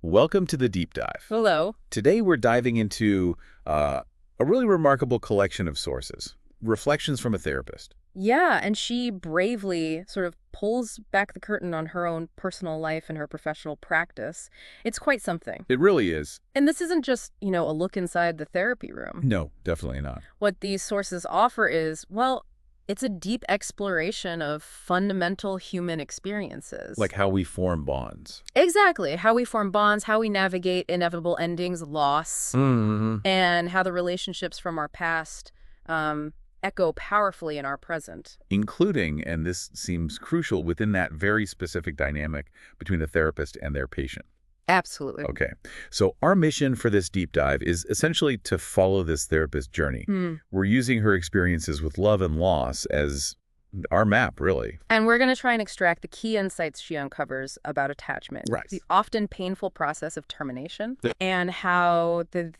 Welcome to the Deep Dive. Hello. Today we're diving into a really remarkable collection of sources, reflections from a therapist. Yeah, and she bravely sort of pulls back the curtain on her own personal life and her professional practice. It's quite something. It really is. And this isn't just, a look inside the therapy room. No, definitely not. What these sources offer is, well, it's a deep exploration of fundamental human experiences. Like how we form bonds. Exactly. How we form bonds, how we navigate inevitable endings, loss, and how the relationships from our past echo powerfully in our present. Including, and this seems crucial, within that very specific dynamic between the therapist and their patient. Absolutely. Okay. So our mission for this deep dive is essentially to follow this therapist's journey. We're using her experiences with love and loss as our map, really. And we're going to try and extract the key insights she uncovers about attachment. Right. The often painful process of termination and how the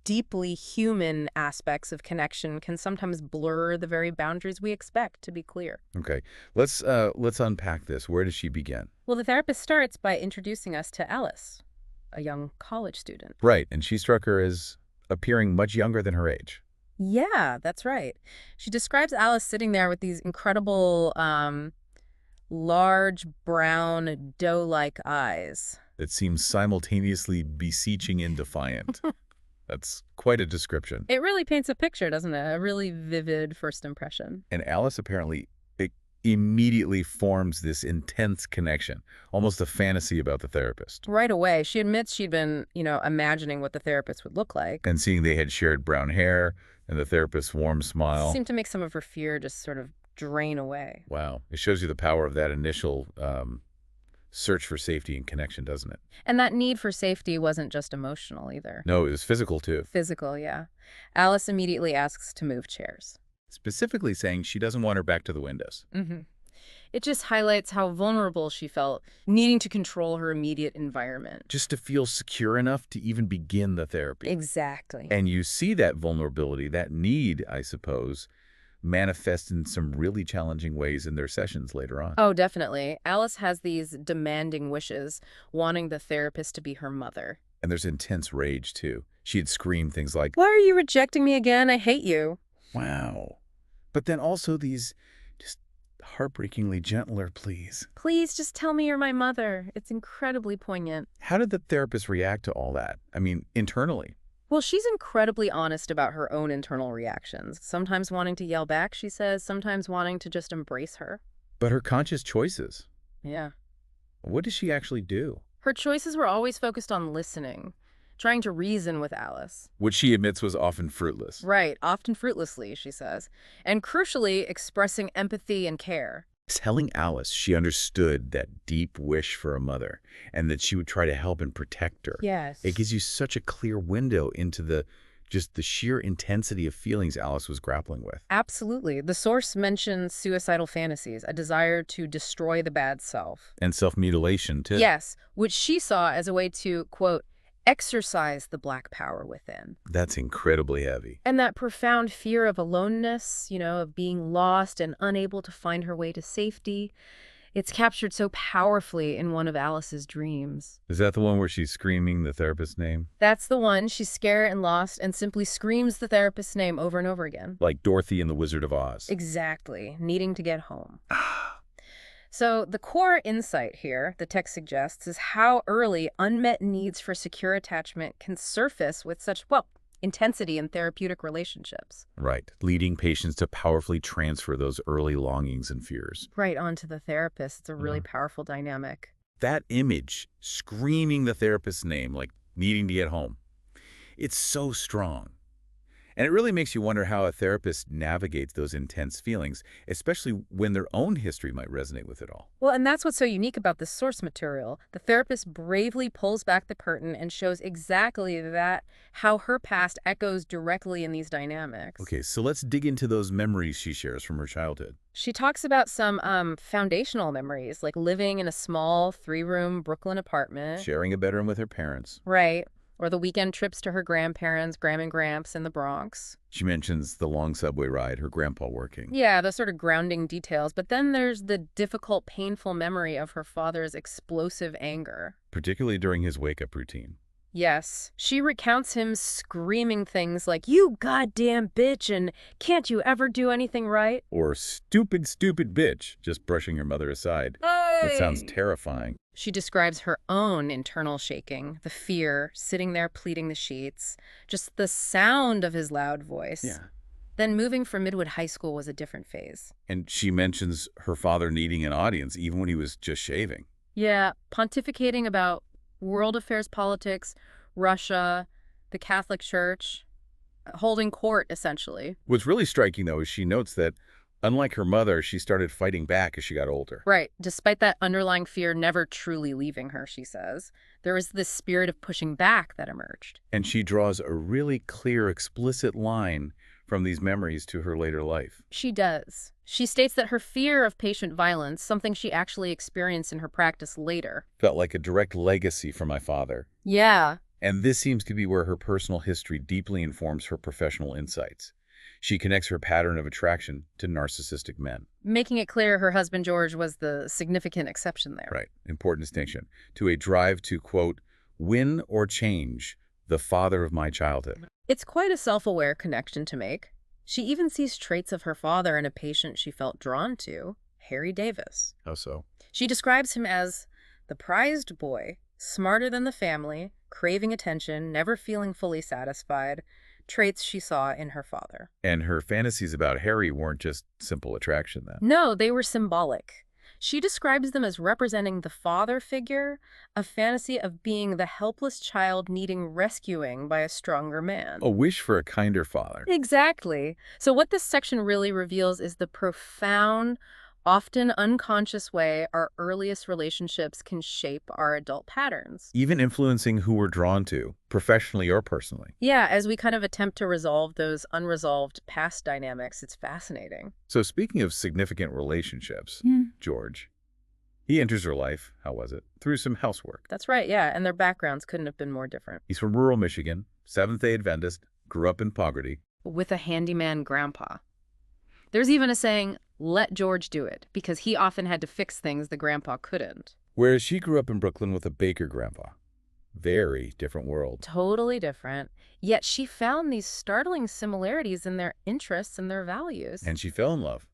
deeply human aspects of connection can sometimes blur the very boundaries we expect to be clear. Okay. Let's unpack this. Where does she begin? Well, the therapist starts by introducing us to Alice, a young college student. Right. And she struck her as appearing much younger than her age. Yeah, that's right. She describes Alice sitting there with these incredible, large, brown, doe-like eyes. That seems simultaneously beseeching and defiant. That's quite a description. It really paints a picture, doesn't it? A really vivid first impression. And Alice apparently immediately forms this intense connection, almost a fantasy about the therapist. Right away, she admits she'd been, imagining what the therapist would look like. And seeing they had shared brown hair and the therapist's warm smile. Seemed to make some of her fear just sort of drain away. Wow. It shows you the power of that initial search for safety and connection, doesn't it? And that need for safety wasn't just emotional either. No, it was physical too. Physical, yeah. Alice immediately asks to move chairs. Specifically saying she doesn't want her back to the windows. It just highlights how vulnerable she felt, needing to control her immediate environment. Just to feel secure enough to even begin the therapy. Exactly. And you see that vulnerability, that need, I suppose, manifest in some really challenging ways in their sessions later on. Oh, definitely. Alice has these demanding wishes, wanting the therapist to be her mother. And there's intense rage, too. She'd scream things like, "Why are you rejecting me again? I hate you." Wow. But then also these just heartbreakingly gentler pleas. "Please just tell me you're my mother." It's incredibly poignant. How did the therapist react to all that? I mean, internally. Well, she's incredibly honest about her own internal reactions. Sometimes wanting to yell back, she says, sometimes wanting to just embrace her. But her conscious choices. Yeah. What does she actually do? Her choices were always focused on listening, trying to reason with Alice. Which she admits was often fruitless. Right, often fruitlessly, she says. And crucially, expressing empathy and care. Telling Alice she understood that deep wish for a mother and that she would try to help and protect her. Yes. It gives you such a clear window into the sheer intensity of feelings Alice was grappling with. Absolutely. The source mentions suicidal fantasies, a desire to destroy the bad self. And self-mutilation, too. Yes, which she saw as a way to, quote, exercise the black power within. That's incredibly heavy. And that profound fear of aloneness, of being lost and unable to find her way to safety, it's captured so powerfully in one of Alice's dreams. Is that the one where she's screaming the therapist's name? That's the one. She's scared and lost and simply screams the therapist's name over and over again. Like Dorothy in The Wizard of Oz. Exactly. Needing to get home. So the core insight here, the text suggests, is how early unmet needs for secure attachment can surface with such, intensity in therapeutic relationships. Right. Leading patients to powerfully transfer those early longings and fears. Right onto the therapist. It's a really powerful dynamic. That image, screaming the therapist's name, like needing to get home, it's so strong. And it really makes you wonder how a therapist navigates those intense feelings, especially when their own history might resonate with it all. Well, and that's what's so unique about this source material. The therapist bravely pulls back the curtain and shows exactly how her past echoes directly in these dynamics. Okay, so let's dig into those memories she shares from her childhood. She talks about some foundational memories, like living in a small 3-room Brooklyn apartment. Sharing a bedroom with her parents. Right. Or the weekend trips to her grandparents, Gram and Gramps in the Bronx. She mentions the long subway ride, her grandpa working. Yeah, the sort of grounding details. But then there's the difficult, painful memory of her father's explosive anger. Particularly during his wake-up routine. Yes, she recounts him screaming things like, "You goddamn bitch," and "Can't you ever do anything right?" Or stupid, stupid bitch, just brushing her mother aside. That sounds Hey! terrifying. She describes her own internal shaking, the fear, sitting there pleating the sheets, just the sound of his loud voice. Yeah. Then moving from Midwood High School was a different phase. And she mentions her father needing an audience even when he was just shaving. Yeah, pontificating about world affairs, politics, Russia, the Catholic Church, holding court, essentially. What's really striking, though, is she notes that, unlike her mother, she started fighting back as she got older. Right. Despite that underlying fear never truly leaving her, she says, there was this spirit of pushing back that emerged. And she draws a really clear, explicit line from these memories to her later life. She does. She states that her fear of patient violence, something she actually experienced in her practice later. Felt like a direct legacy from my father. Yeah. And this seems to be where her personal history deeply informs her professional insights. She connects her pattern of attraction to narcissistic men. Making it clear her husband George was the significant exception there. Right. Important distinction. To a drive to, quote, win or change the father of my childhood. It's quite a self-aware connection to make. She even sees traits of her father in a patient she felt drawn to, Harry Davis. How so? She describes him as the prized boy, smarter than the family, craving attention, never feeling fully satisfied, traits she saw in her father. And her fantasies about Harry weren't just simple attraction then. No, they were symbolic. She describes them as representing the father figure, a fantasy of being the helpless child needing rescuing by a stronger man. A wish for a kinder father. Exactly. So what this section really reveals is the profound, often unconscious way our earliest relationships can shape our adult patterns. Even influencing who we're drawn to, professionally or personally. Yeah, as we kind of attempt to resolve those unresolved past dynamics, it's fascinating. So speaking of significant relationships, George, he enters her life, how was it, through some housework. That's right, yeah, and their backgrounds couldn't have been more different. He's from rural Michigan, Seventh-day Adventist, grew up in poverty. With a handyman grandpa. There's even a saying, let George do it, because he often had to fix things the grandpa couldn't. Whereas she grew up in Brooklyn with a baker grandpa. Very different world. Totally different. Yet she found these startling similarities in their interests and their values. And she fell in love,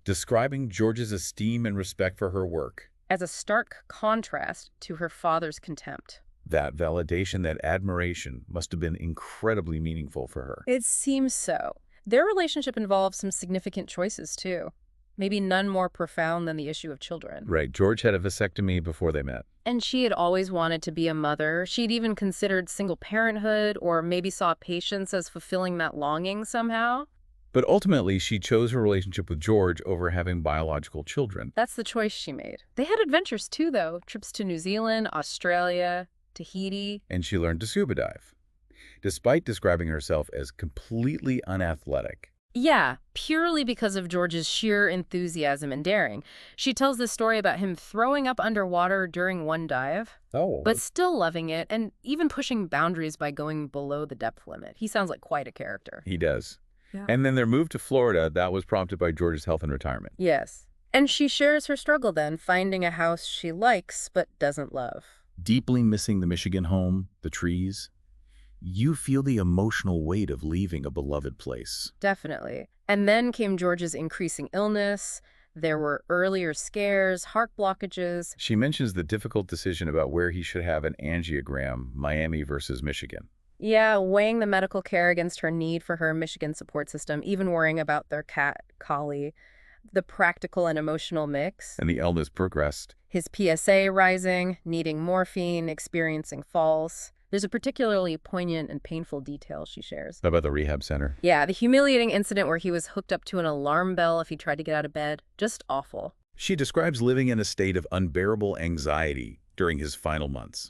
describing George's esteem and respect for her work. As a stark contrast to her father's contempt. That validation, that admiration must have been incredibly meaningful for her. It seems so. Their relationship involved some significant choices, too. Maybe none more profound than the issue of children. Right. George had a vasectomy before they met. And she had always wanted to be a mother. She'd even considered single parenthood, or maybe saw patience as fulfilling that longing somehow. But ultimately, she chose her relationship with George over having biological children. That's the choice she made. They had adventures, too, though. Trips to New Zealand, Australia, Tahiti. And she learned to scuba dive, despite describing herself as completely unathletic. Yeah, purely because of George's sheer enthusiasm and daring. She tells this story about him throwing up underwater during one dive, but still loving it and even pushing boundaries by going below the depth limit. He sounds like quite a character. He does. Yeah. And then their move to Florida, that was prompted by George's health and retirement. Yes. And she shares her struggle then, finding a house she likes but doesn't love. Deeply missing the Michigan home, the trees. You feel the emotional weight of leaving a beloved place. Definitely. And then came George's increasing illness. There were earlier scares, heart blockages. She mentions the difficult decision about where he should have an angiogram, Miami versus Michigan. Yeah, weighing the medical care against her need for her Michigan support system, even worrying about their cat, Collie, the practical and emotional mix. And the illness progressed. His PSA rising, needing morphine, experiencing falls. There's a particularly poignant and painful detail she shares. About the rehab center. Yeah, the humiliating incident where he was hooked up to an alarm bell if he tried to get out of bed. Just awful. She describes living in a state of unbearable anxiety during his final months.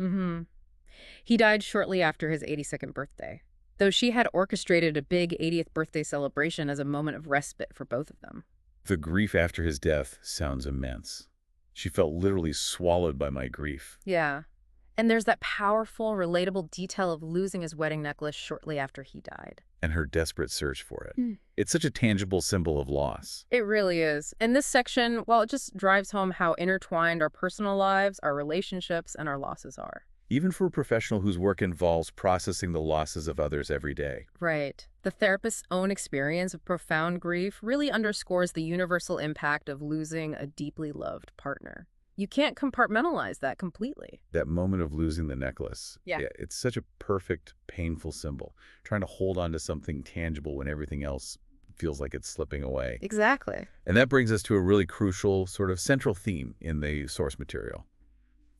He died shortly after his 82nd birthday, though she had orchestrated a big 80th birthday celebration as a moment of respite for both of them. The grief after his death sounds immense. She felt literally swallowed by my grief. Yeah. And there's that powerful, relatable detail of losing his wedding necklace shortly after he died. And her desperate search for it. Mm. It's such a tangible symbol of loss. It really is. And this section, well, it just drives home how intertwined our personal lives, our relationships, and our losses are. Even for a professional whose work involves processing the losses of others every day. Right. The therapist's own experience of profound grief really underscores the universal impact of losing a deeply loved partner. You can't compartmentalize that completely. That moment of losing the necklace. Yeah. It's such a perfect, painful symbol. Trying to hold on to something tangible when everything else feels like it's slipping away. Exactly. And that brings us to a really crucial, sort of central theme in the source material.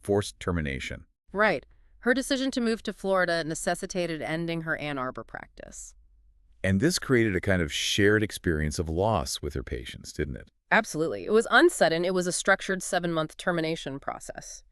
Forced termination. Right. Her decision to move to Florida necessitated ending her Ann Arbor practice. And this created a kind of shared experience of loss with her patients, didn't it? Absolutely. It was unsudden. It was a structured 7-month termination process.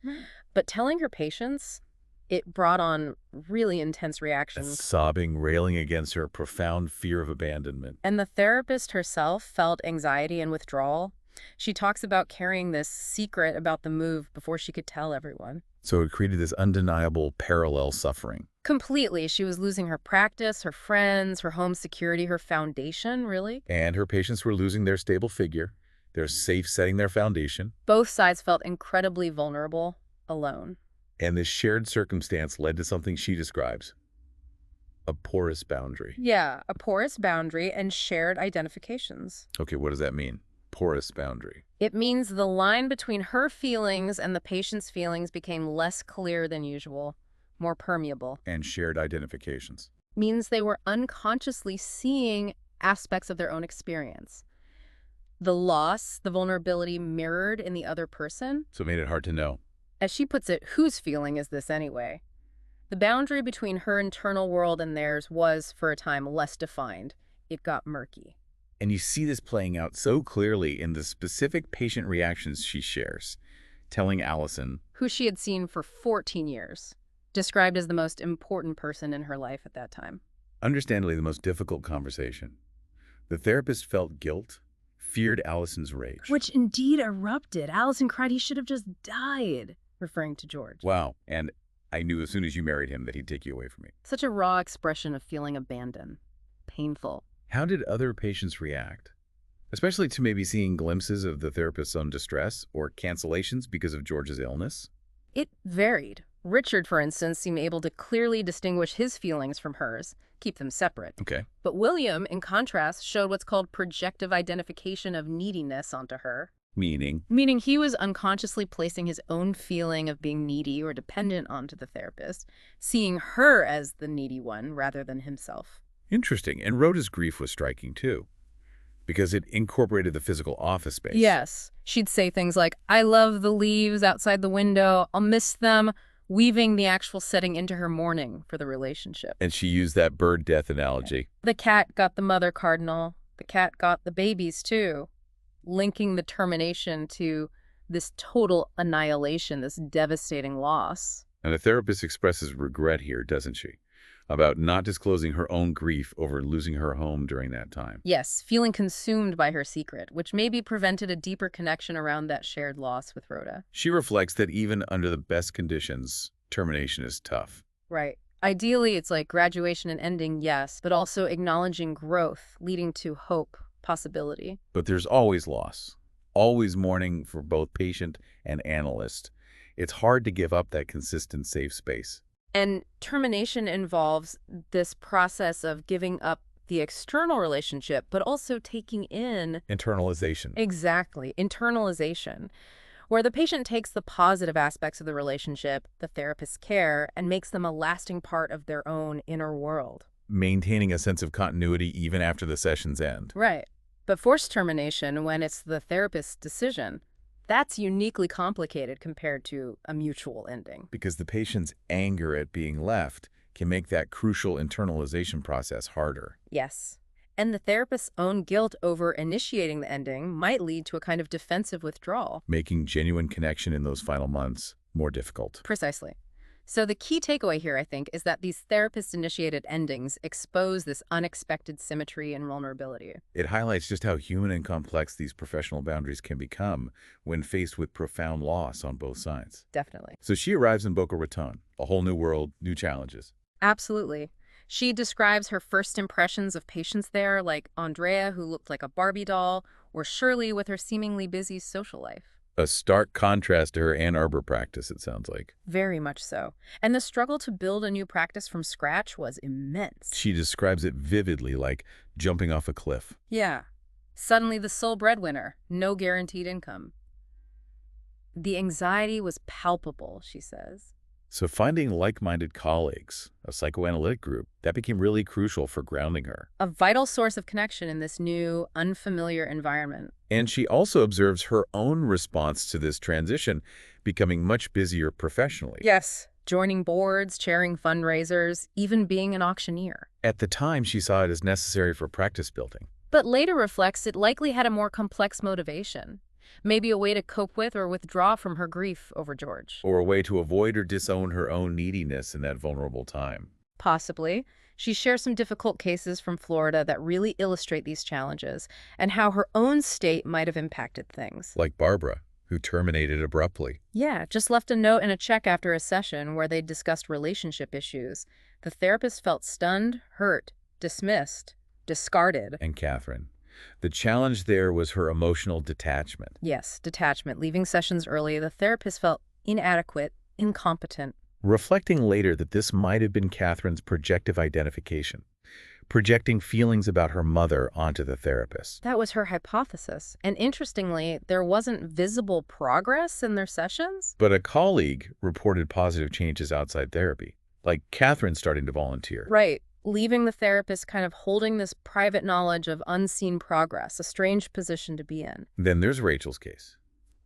But telling her patients, it brought on really intense reactions. Sobbing, railing against her profound fear of abandonment. And the therapist herself felt anxiety and withdrawal. She talks about carrying this secret about the move before she could tell everyone. So it created this undeniable parallel suffering. Completely. She was losing her practice, her friends, her home security, her foundation, really. And her patients were losing their stable figure, their safe setting their foundation. Both sides felt incredibly vulnerable, alone. And this shared circumstance led to something she describes. A porous boundary. Yeah, a porous boundary and shared identifications. Okay, what does that mean? Porous boundary. It means the line between her feelings and the patient's feelings became less clear than usual, more permeable. And shared identifications. Means they were unconsciously seeing aspects of their own experience. The loss, the vulnerability mirrored in the other person. So it made it hard to know. As she puts it, whose feeling is this anyway? The boundary between her internal world and theirs was, for a time, less defined. It got murky. And you see this playing out so clearly in the specific patient reactions she shares, telling Allison, who she had seen for 14 years, described as the most important person in her life at that time. understandably the most difficult conversation. The therapist felt guilt, feared Allison's rage. Which indeed erupted. Allison cried he should have just died, referring to George. Wow, and I knew as soon as you married him that he'd take you away from me. Such a raw expression of feeling abandoned. Painful. How did other patients react? Especially to maybe seeing glimpses of the therapist's own distress or cancellations because of George's illness? It varied. Richard, for instance, seemed able to clearly distinguish his feelings from hers, keep them separate. Okay. But William, in contrast, showed what's called projective identification of neediness onto her. Meaning? Meaning he was unconsciously placing his own feeling of being needy or dependent onto the therapist, seeing her as the needy one rather than himself. Interesting. And Rhoda's grief was striking too, because it incorporated the physical office space. Yes. She'd say things like, I love the leaves outside the window, I'll miss them, weaving the actual setting into her mourning for the relationship. And she used that bird death analogy. The cat got the mother cardinal. The cat got the babies too, linking the termination to this total annihilation, this devastating loss. And the therapist expresses regret here, doesn't she? About not disclosing her own grief over losing her home during that time. Yes, feeling consumed by her secret, which maybe prevented a deeper connection around that shared loss with Rhoda. She reflects that even under the best conditions, termination is tough. Right. Ideally, it's like graduation and ending, yes, but also acknowledging growth, leading to hope, possibility. But there's always loss, always mourning for both patient and analyst. It's hard to give up that consistent safe space. And termination involves this process of giving up the external relationship, but also taking in... Internalization. Exactly. Internalization, where the patient takes the positive aspects of the relationship, the therapist's care, and makes them a lasting part of their own inner world. Maintaining a sense of continuity even after the sessions end. Right. But forced termination, when it's the therapist's decision, that's uniquely complicated compared to a mutual ending. Because the patient's anger at being left can make that crucial internalization process harder. Yes. And the therapist's own guilt over initiating the ending might lead to a kind of defensive withdrawal. Making genuine connection in those final months more difficult. Precisely. So the key takeaway here, I think, is that these therapist-initiated endings expose this unexpected symmetry and vulnerability. It highlights just how human and complex these professional boundaries can become when faced with profound loss on both sides. Definitely. So she arrives in Boca Raton, a whole new world, new challenges. Absolutely. She describes her first impressions of patients there, like Andrea, who looked like a Barbie doll, or Shirley with her seemingly busy social life. A stark contrast to her Ann Arbor practice, it sounds like. Very much so. And the struggle to build a new practice from scratch was immense. She describes it vividly, like jumping off a cliff. Yeah. Suddenly the sole breadwinner, no guaranteed income. The anxiety was palpable, she says. So finding like-minded colleagues, a psychoanalytic group, that became really crucial for grounding her. A vital source of connection in this new, unfamiliar environment. And she also observes her own response to this transition, becoming much busier professionally. Yes. Joining boards, chairing fundraisers, even being an auctioneer. At the time, she saw it as necessary for practice building. But later reflects it likely had a more complex motivation. Maybe a way to cope with or withdraw from her grief over George. Or a way to avoid or disown her own neediness in that vulnerable time. Possibly. She shares some difficult cases from Florida that really illustrate these challenges and how her own state might have impacted things. Like Barbara, who terminated abruptly. Yeah, just left a note and a check after a session where they discussed relationship issues. The therapist felt stunned, hurt, dismissed, discarded. And Catherine. The challenge there was her emotional detachment. Yes, detachment. Leaving sessions early, the therapist felt inadequate, incompetent. Reflecting later that this might have been Catherine's projective identification, projecting feelings about her mother onto the therapist. That was her hypothesis. And interestingly, there wasn't visible progress in their sessions. But a colleague reported positive changes outside therapy, like Catherine starting to volunteer. Right. Leaving the therapist kind of holding this private knowledge of unseen progress, a strange position to be in. Then there's Rachel's case.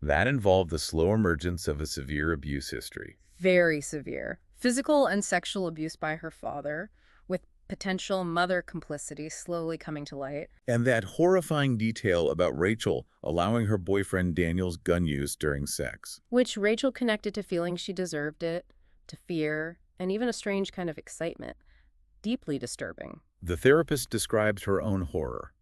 That involved the slow emergence of a severe abuse history. Very severe. Physical and sexual abuse by her father, with potential mother complicity slowly coming to light. And that horrifying detail about Rachel allowing her boyfriend Daniel's gun use during sex. Which Rachel connected to feeling she deserved it, to fear, and even a strange kind of excitement. Deeply disturbing. The therapist describes her own horror,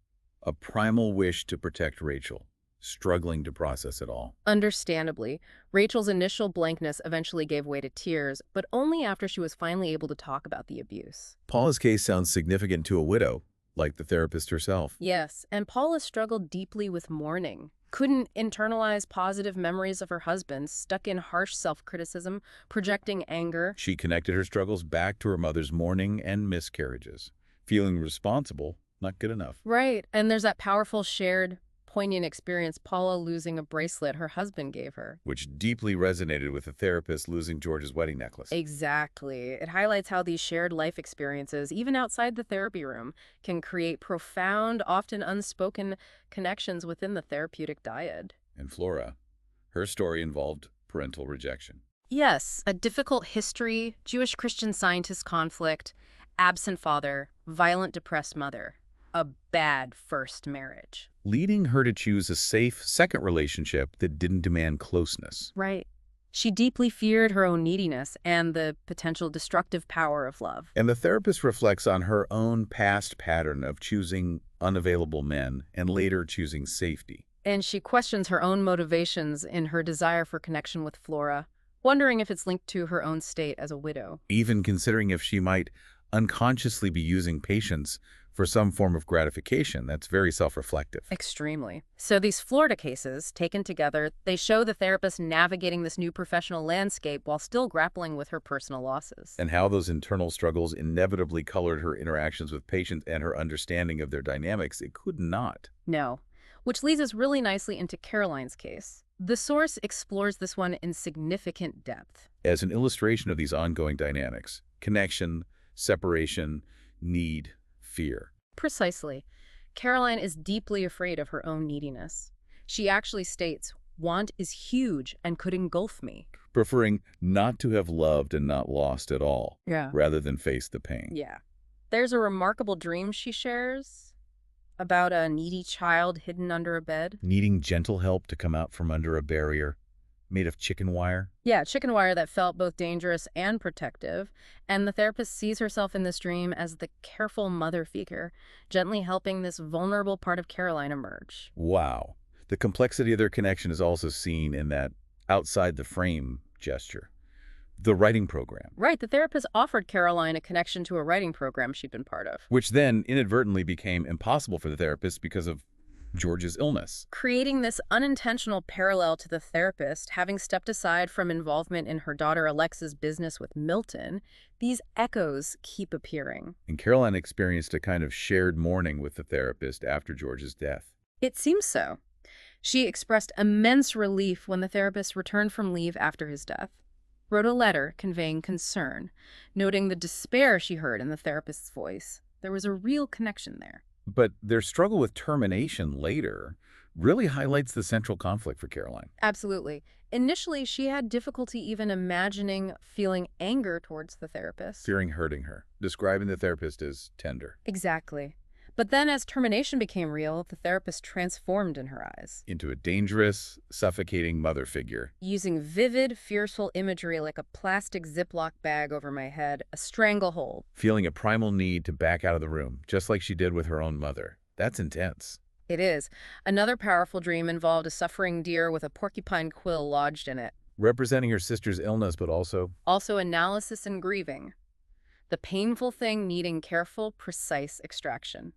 a primal wish to protect Rachel, struggling to process it all. Understandably, Rachel's initial blankness eventually gave way to tears, but only after she was finally able to talk about the abuse. Paula's case sounds significant to a widow, like the therapist herself. Yes, and Paula struggled deeply with mourning. Couldn't internalize positive memories of her husband, stuck in harsh self-criticism, projecting anger. She connected her struggles back to her mother's mourning and miscarriages. Feeling responsible, not good enough. Right, and there's that powerful shared poignant experience, Paula losing a bracelet her husband gave her. Which deeply resonated with the therapist losing George's wedding necklace. Exactly. It highlights how these shared life experiences, even outside the therapy room, can create profound, often unspoken connections within the therapeutic dyad. And Flora, her story involved parental rejection. Yes, a difficult history, Jewish-Christian scientist conflict, absent father, violent depressed mother. A bad first marriage. Leading her to choose a safe second relationship that didn't demand closeness. Right. She deeply feared her own neediness and the potential destructive power of love. And the therapist reflects on her own past pattern of choosing unavailable men and later choosing safety. And she questions her own motivations in her desire for connection with Flora, wondering if it's linked to her own state as a widow. Even considering if she might unconsciously be using patients for some form of gratification. That's very self-reflective. Extremely. So these Florida cases, taken together, they show the therapist navigating this new professional landscape while still grappling with her personal losses. And how those internal struggles inevitably colored her interactions with patients and her understanding of their dynamics. It could not. No. Which leads us really nicely into Caroline's case. The source explores this one in significant depth. As an illustration of these ongoing dynamics, connection, separation, need, fear. Precisely. Caroline is deeply afraid of her own neediness. She actually states, "Want is huge and could engulf me." Preferring not to have loved and not lost at all, Yeah. rather than face the pain. Yeah. There's a remarkable dream she shares about a needy child hidden under a bed. Needing gentle help to come out from under a barrier, made of chicken wire. Yeah, chicken wire that felt both dangerous and protective, and the therapist sees herself in this dream as the careful mother figure, gently helping this vulnerable part of Caroline emerge. Wow. The complexity of their connection is also seen in that outside the frame gesture. The writing program, Right, the therapist offered Caroline a connection to a writing program she'd been part of, which then inadvertently became impossible for the therapist because of George's illness. creating this unintentional parallel to the therapist having stepped aside from involvement in her daughter Alexa's business with Milton. These echoes keep appearing. And Caroline experienced a kind of shared mourning with the therapist after George's death. It seems so. She expressed immense relief when the therapist returned from leave after his death, wrote a letter conveying concern, noting the despair she heard in the therapist's voice. There was a real connection there. But their struggle with termination later really highlights the central conflict for Caroline. Absolutely. Initially, she had difficulty even imagining feeling anger towards the therapist. Fearing hurting her, describing the therapist as tender. Exactly. But then as termination became real, the therapist transformed in her eyes, Into a dangerous, suffocating mother figure. using vivid, fearful imagery like a plastic Ziploc bag over my head, a stranglehold. Feeling a primal need to back out of the room, just like she did with her own mother. That's intense. It is. Another powerful dream involved a suffering deer with a porcupine quill lodged in it. Representing her sister's illness, but also Also analysis and grieving. The painful thing needing careful, precise extraction.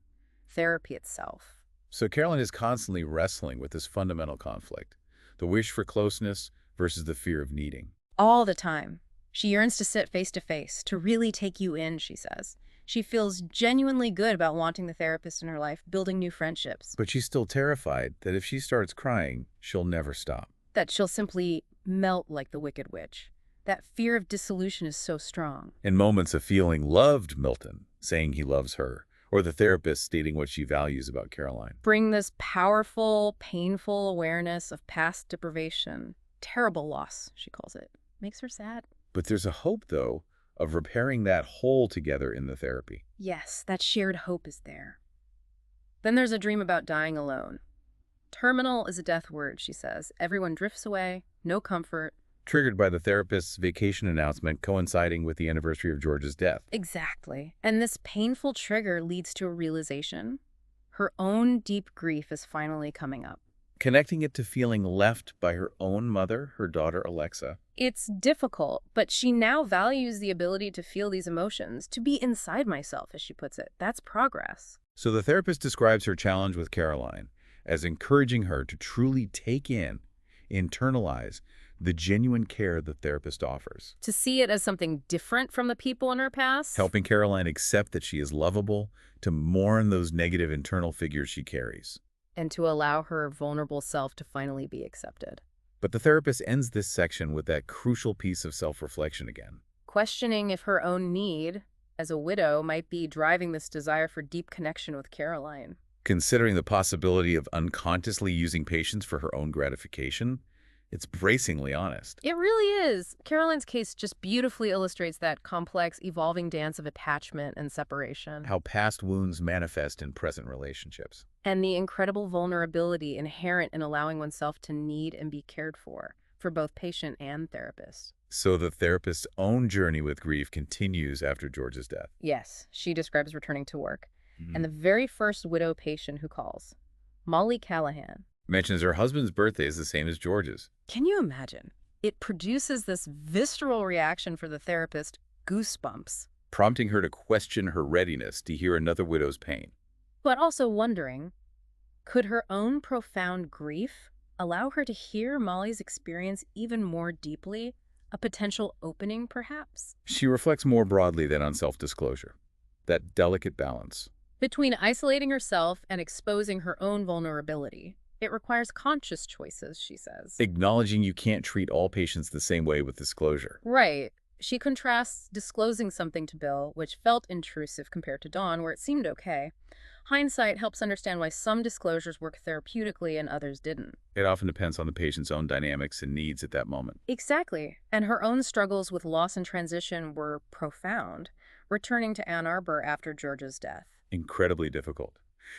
Therapy itself. So Caroline is constantly wrestling with this fundamental conflict, the wish for closeness versus the fear of needing. All the time. She yearns to sit face to face, to really take you in, she says. She feels genuinely good about wanting the therapist in her life, building new friendships. But she's still terrified that if she starts crying, she'll never stop. That she'll simply melt like the Wicked Witch. That fear of dissolution is so strong. In moments of feeling loved Milton, saying he loves her, or the therapist stating what she values about Caroline. Bring this powerful, painful awareness of past deprivation. Terrible loss, she calls it. Makes her sad. But there's a hope, though, of repairing that hole together in the therapy. Yes, that shared hope is there. Then there's a dream about dying alone. Terminal is a death word, she says. Everyone drifts away, no comfort. Triggered by the therapist's vacation announcement coinciding with the anniversary of George's death. Exactly. And this painful trigger leads to a realization. Her own deep grief is finally coming up. Connecting it to feeling left by her own mother, her daughter Alexa. It's difficult, but she now values the ability to feel these emotions, to be inside myself, as she puts it. That's progress. So the therapist describes her challenge with Caroline as encouraging her to truly take in, internalize, the genuine care the therapist offers. To see it as something different from the people in her past. Helping Caroline accept that she is lovable, to mourn those negative internal figures she carries. And to allow her vulnerable self to finally be accepted. But the therapist ends this section with that crucial piece of self-reflection again. Questioning if her own need, as a widow, might be driving this desire for deep connection with Caroline. Considering the possibility of unconsciously using patients for her own gratification, it's bracingly honest. It really is. Caroline's case just beautifully illustrates that complex, evolving dance of attachment and separation. How past wounds manifest in present relationships. And the incredible vulnerability inherent in allowing oneself to need and be cared for both patient and therapist. So the therapist's own journey with grief continues after George's death. Yes, she describes returning to work. And the very first widow patient who calls, Molly Callahan, mentions her husband's birthday is the same as George's. Can you imagine? It produces this visceral reaction for the therapist, goosebumps. Prompting her to question her readiness to hear another widow's pain. But also wondering, could her own profound grief allow her to hear Molly's experience even more deeply? A potential opening, perhaps? She reflects more broadly than on self-disclosure. That delicate balance. Between isolating herself and exposing her own vulnerability. It requires conscious choices, she says. Acknowledging you can't treat all patients the same way with disclosure. Right. She contrasts disclosing something to Bill, which felt intrusive compared to Dawn, where it seemed okay. Hindsight helps understand why some disclosures work therapeutically and others didn't. It often depends on the patient's own dynamics and needs at that moment. Exactly. And her own struggles with loss and transition were profound, returning to Ann Arbor after George's death. Incredibly difficult.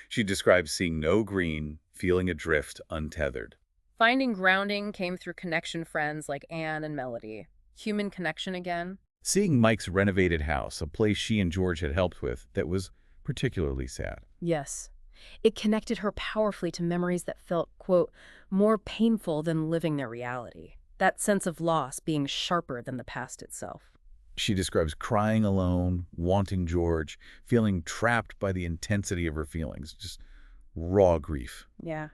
She describes seeing no green, feeling adrift, untethered. Finding grounding came through connection friends like Anne and Melody. Human connection again. Seeing Mike's renovated house, a place she and George had helped with, that was particularly sad. Yes. It connected her powerfully to memories that felt, quote, more painful than living their reality. That sense of loss being sharper than the past itself. She describes crying alone, wanting George, feeling trapped by the intensity of her feelings, just raw grief. Yeah.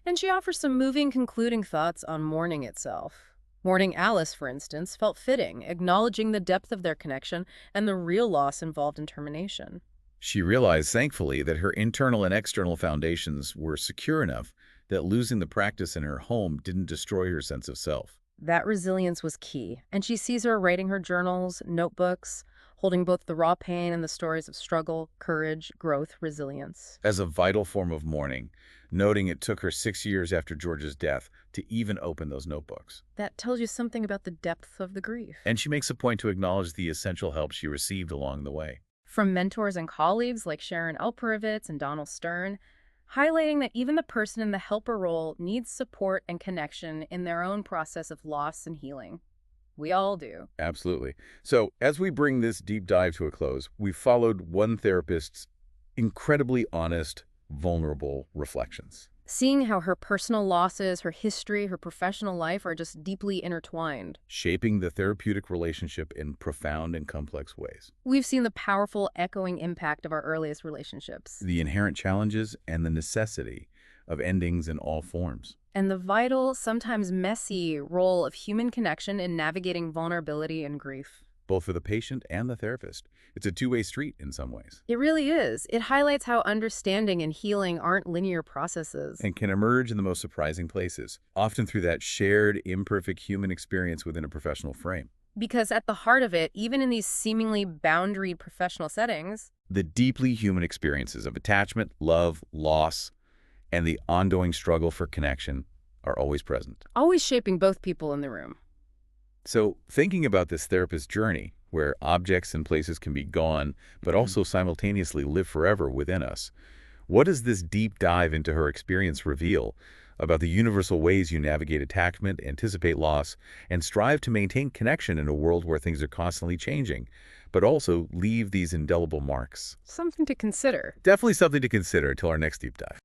And she offers some moving concluding thoughts on mourning itself. Mourning Alice, for instance, felt fitting, acknowledging the depth of their connection and the real loss involved in termination. She realized, thankfully, that her internal and external foundations were secure enough that losing the practice in her home didn't destroy her sense of self. That resilience was key, and she sees her writing her journals, notebooks, holding both the raw pain and the stories of struggle, courage, growth, resilience. As a vital form of mourning, noting it took her 6 years after George's death to even open those notebooks. That tells you something about the depth of the grief. And she makes a point to acknowledge the essential help she received along the way. From mentors and colleagues like Sharon Alperovitz and Donald Stern, highlighting that even the person in the helper role needs support and connection in their own process of loss and healing. We all do. Absolutely. So as we bring this deep dive to a close, we followed one therapist's incredibly honest, vulnerable reflections. Seeing how her personal losses, her history, her professional life are just deeply intertwined. Shaping the therapeutic relationship in profound and complex ways. We've seen the powerful echoing impact of our earliest relationships. The inherent challenges and the necessity of endings in all forms. And the vital, sometimes messy, role of human connection in navigating vulnerability and grief. Both for the patient and the therapist. It's a two-way street in some ways. It really is. It highlights how understanding and healing aren't linear processes. And can emerge in the most surprising places, often through that shared, imperfect human experience within a professional frame. Because at the heart of it, even in these seemingly boundaried professional settings, The deeply human experiences of attachment, love, loss, and the ongoing struggle for connection are always present. always shaping both people in the room. So thinking about this therapist's journey, where objects and places can be gone, but also simultaneously live forever within us, what does this deep dive into her experience reveal about the universal ways you navigate attachment, anticipate loss, and strive to maintain connection in a world where things are constantly changing, but also leave these indelible marks? Something to consider. Definitely something to consider until our next deep dive.